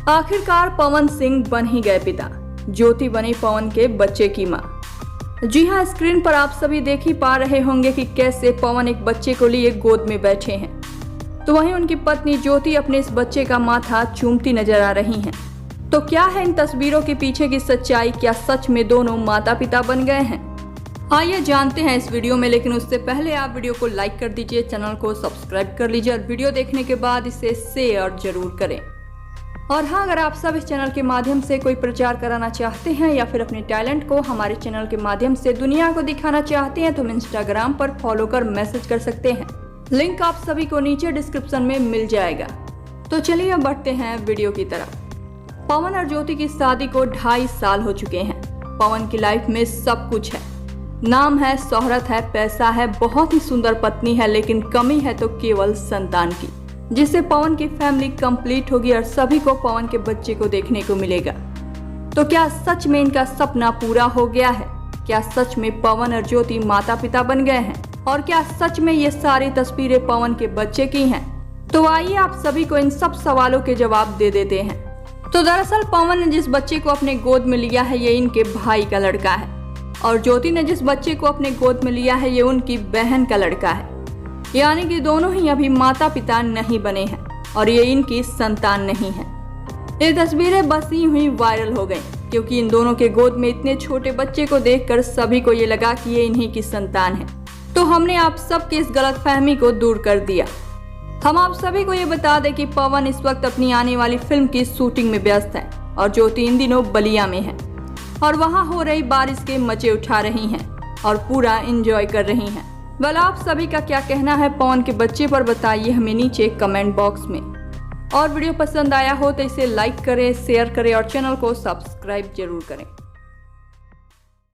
आखिरकार पवन सिंह बन ही गए पिता। ज्योति बनी पवन के बच्चे की मां। जी हां, स्क्रीन पर आप सभी देख ही पा रहे होंगे कि कैसे पवन एक बच्चे को लिए गोद में बैठे हैं, तो वहीं उनकी पत्नी ज्योति अपने इस बच्चे का माथा चूमती नजर आ रही हैं। तो क्या है इन तस्वीरों के पीछे की सच्चाई? क्या सच में दोनों माता पिता बन गए हैं? आइए जानते हैं इस वीडियो में, लेकिन उससे पहले आप वीडियो को लाइक कर दीजिए, चैनल को सब्सक्राइब कर लीजिए और वीडियो देखने के बाद इसे शेयर जरूर करें। और हाँ, अगर आप सब इस चैनल के माध्यम से कोई प्रचार कराना चाहते हैं या फिर अपने टैलेंट को हमारे चैनल के माध्यम से दुनिया को दिखाना चाहते हैं तो हम इंस्टाग्राम पर फॉलो कर मैसेज कर सकते हैं। लिंक आप सभी को नीचे डिस्क्रिप्शन में मिल जाएगा। तो चलिए अब बढ़ते हैं वीडियो की तरफ। पवन और ज्योति की शादी को 2.5 साल हो चुके हैं। पवन की लाइफ में सब कुछ है, नाम है, शोहरत है, पैसा है, बहुत ही सुंदर पत्नी है, लेकिन कमी है तो केवल संतान की, जिससे पवन की फैमिली कंप्लीट होगी और सभी को पवन के बच्चे को देखने को मिलेगा। तो क्या सच में इनका सपना पूरा हो गया है? क्या सच में पवन और ज्योति माता पिता बन गए हैं? और क्या सच में ये सारी तस्वीरें पवन के बच्चे की हैं? तो आइए आप सभी को इन सब सवालों के जवाब दे देते हैं। तो दरअसल पवन ने जिस बच्चे को अपने गोद में लिया है ये इनके भाई का लड़का है, और ज्योति ने जिस बच्चे को अपने गोद में लिया है ये उनकी बहन का लड़का है। यानी कि दोनों ही अभी माता पिता नहीं बने हैं और ये इनकी संतान नहीं है। ये तस्वीरें बस यूं ही वायरल हो गई क्योंकि इन दोनों के गोद में इतने छोटे बच्चे को देखकर सभी को ये लगा कि ये इन्हीं की संतान है। तो हमने आप सबकी इस गलतफहमी को दूर कर दिया। हम आप सभी को ये बता दें कि पवन इस वक्त अपनी आने वाली फिल्म की शूटिंग में व्यस्त है और ज्योति इन दिनों बलिया में है और वहां हो रही बारिश के मजे उठा रही हैं और पूरा एंजॉय कर रही हैं। वेल, आप सभी का क्या कहना है पवन के बच्चे पर बताइए हमें नीचे कमेंट बॉक्स में। और वीडियो पसंद आया हो तो इसे लाइक करें, शेयर करें और चैनल को सब्सक्राइब जरूर करें।